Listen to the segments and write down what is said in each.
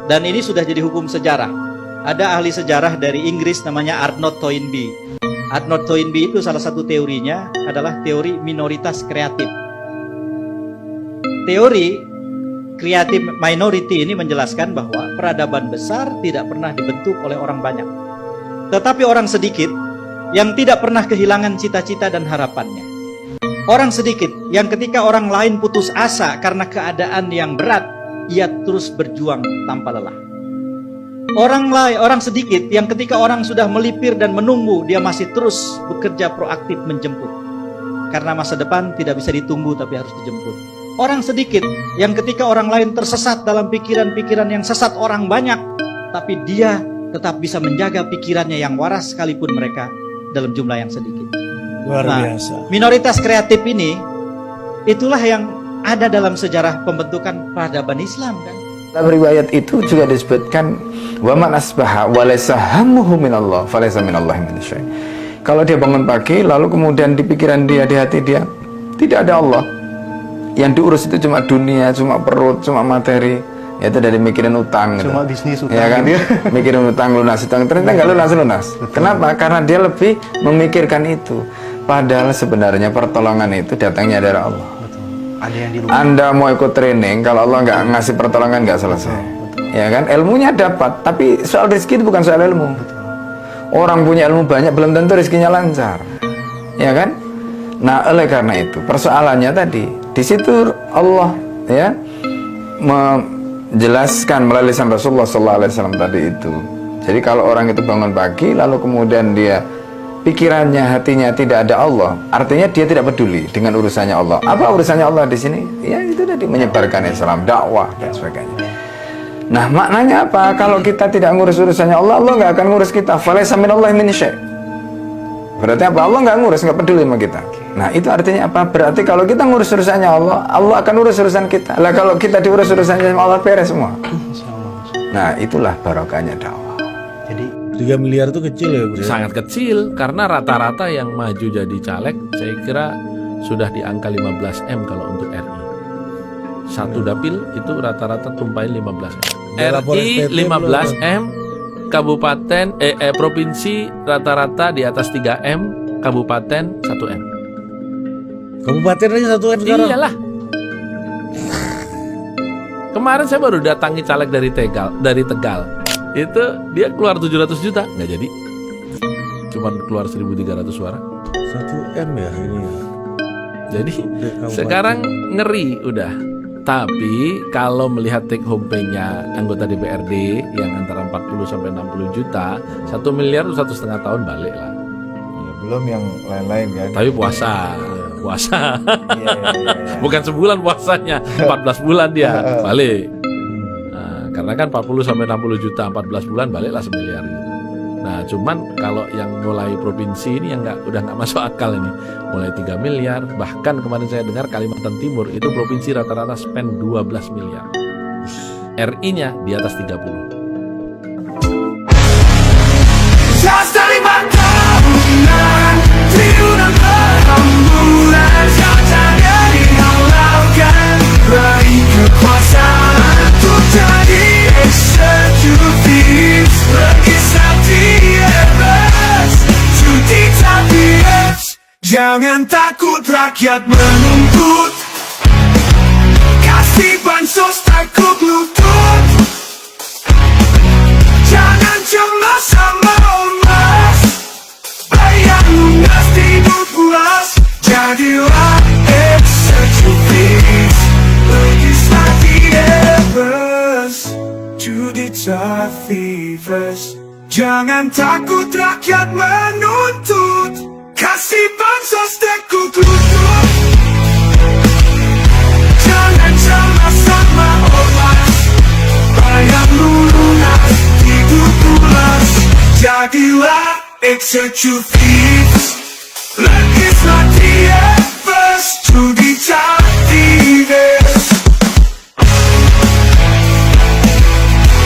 Dan ini sudah jadi hukum sejarah. Ada ahli sejarah dari Inggris namanya Arnold Toynbee. Arnold Toynbee itu salah satu teorinya adalah teori minoritas kreatif. Teori kreatif minority ini menjelaskan bahwa peradaban besar tidak pernah dibentuk oleh orang banyak, tetapi orang sedikit yang tidak pernah kehilangan cita-cita dan harapannya. Orang sedikit yang ketika orang lain putus asa karena keadaan yang berat, ia terus berjuang tanpa lelah. Orang sedikit yang ketika orang sudah melipir dan menunggu, dia masih terus bekerja proaktif menjemput. Karena masa depan tidak bisa ditunggu tapi harus dijemput. Orang sedikit yang ketika orang lain tersesat dalam pikiran-pikiran yang sesat orang banyak, tapi dia tetap bisa menjaga pikirannya yang waras sekalipun mereka dalam jumlah yang sedikit. Luar biasa. Minoritas kreatif ini, itulah yang ada dalam sejarah pembentukan peradaban Islam kan. Dalam riwayat itu juga disebutkan wa man asbaha wa laysa hammuhu minallah falaysa minallahi min syai'. Kalau dia bangun pagi lalu kemudian di pikiran dia, di hati dia tidak ada Allah, yang diurus itu cuma dunia, cuma perut, cuma materi, yaitu dari mikirin utang, cuma gitu. bisnis utang, ya kan? Mikirin utang, lunas utang, ternyata nggak lunas. Kenapa? Karena dia lebih memikirkan itu. Padahal sebenarnya pertolongan itu datangnya dari Allah. Betul. Ada yang di luar. Anda mau ikut training, kalau Allah nggak ngasih pertolongan nggak selesai. Betul. Ya kan? Ilmunya dapat, tapi soal rezeki itu bukan soal ilmu. Betul. Orang punya ilmu banyak belum tentu rezekinya lancar. Ya kan? Nah, oleh karena itu persoalannya tadi di situ Allah ya menjelaskan melalui lisan Rasulullah SAW tadi itu. Jadi kalau orang itu bangun pagi lalu kemudian dia pikirannya, hatinya tidak ada Allah, artinya dia tidak peduli dengan urusannya Allah. Apa urusannya Allah di sini? Ya itu tadi, menyebarkan Islam, dakwah dan sebagainya. Nah, maknanya apa? Kalau kita tidak ngurus urusannya Allah, Allah nggak akan ngurus kita. Falaysa minallahi min syai'. Berarti apa? Allah nggak ngurus, nggak peduli sama kita. Nah, itu artinya apa? Berarti kalau kita ngurus urusannya Allah, Allah akan urus urusan kita. Lah kalau kita diurus urusannya sama Allah, beres semua. Nah, itulah barokahnya dakwah. Jadi 3 miliar itu kecil ya, Bro? Sangat kecil, karena rata-rata yang maju jadi caleg saya kira sudah di angka 15 M kalau untuk RI. Satu dapil itu rata-rata tumpahin 15 M. RI 15 M, kabupaten provinsi rata-rata di atas 3 M, kabupaten 1 M. Kabupaten aja 1 M sekarang. Iyalah. Kemarin saya baru datangi caleg dari Tegal. Itu dia keluar 700 juta, nggak jadi. Cuman keluar 1.300 suara. 1 M ya ini ya. Jadi sekarang ngeri udah. Tapi kalau melihat take home pay-nya anggota DPRD yang antara 40 sampai 60 juta, 1 miliar itu 1,5 tahun balik lah. Ya, belum yang lain-lain kan. Tapi puasa. Iya. Bukan sebulan puasanya, 14 bulan dia balik. Nah, karena kan 40 sampai 60 juta 14 bulan baliklah 1 miliar gitu. Nah, cuman kalau yang mulai provinsi ini yang udah nggak masuk akal ini, mulai 3 miliar, bahkan kemarin saya dengar Kalimantan Timur itu provinsi rata-rata spend 12 miliar. RI-nya di atas 30. Dari tahunan, triliunan berhamburan, nyatanya dihalalkan, raih kekuasaan untuk jadi eksekutif, legislatif, judi tabiat. Jangan takut rakyat menuntut, kasih bansos takut lutut. Jangan cemas sama ormas, bayar lunas tidur pulas. Jadilah eksekutif, legislatif, judikatif. Jangan takut rakyat menuntut, kasih bansos tekuk lutut. Jangan cemas sama ormas, bayar lunas tidur pulas. Jadilah eksekutif, legislatif, judikatif.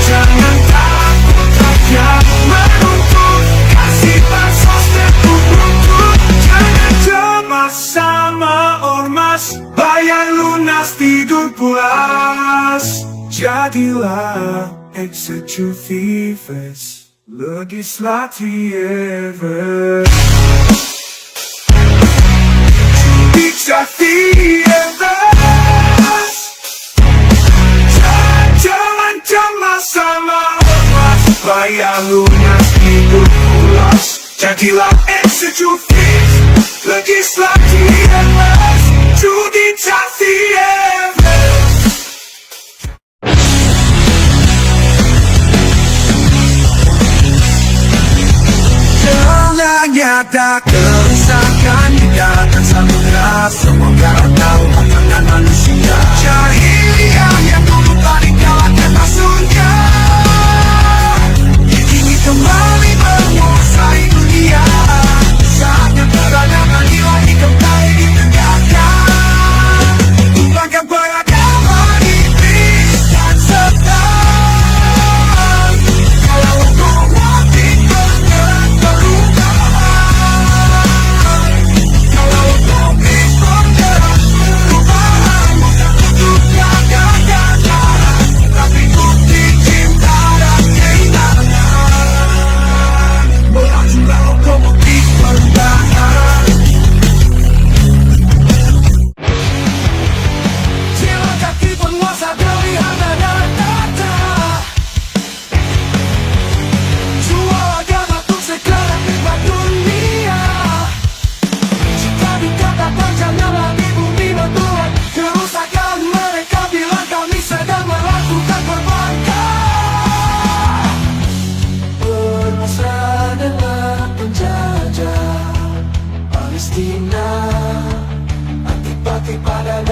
Jangan takut rakyat menuntut, kasih bansos tekuk lutut. Jangan cemas sama ormas, bayar lunas tidur pulas. Jadilah executivas legislativas. Judicativas. Jalan-jalan sama ormas, bayar lunas hidup pulas. Jadilah eksekutif, legislativas, judikativas. Jalannya tak kerusakan di daratan samudra. Semoga tahu tangan manusia. Jahiliyah yang dulu tadi kalahkan maksudnya, kini kembali menguasai dunia. Saatnya peradaban ilahi kembali ditegakkan. Tumpahkan peradaban iblis dan setan. Kalau kau mati bergerak perubahan, kalau kau bergerak perubahan, bukan untuk gagasan, tapi bukti cinta dan keindahan. Melajulah lokomotif perubahan. Sila kaki penguasa terlihat ada tata. Jual agama untuk segala nikmat dunia. Jika dikatakan janganlah di bumi berbuat kerusakan, mereka bilang kami sedang melakukan perbaikan. Bermesra dengan penjajah Palestina, antipati pada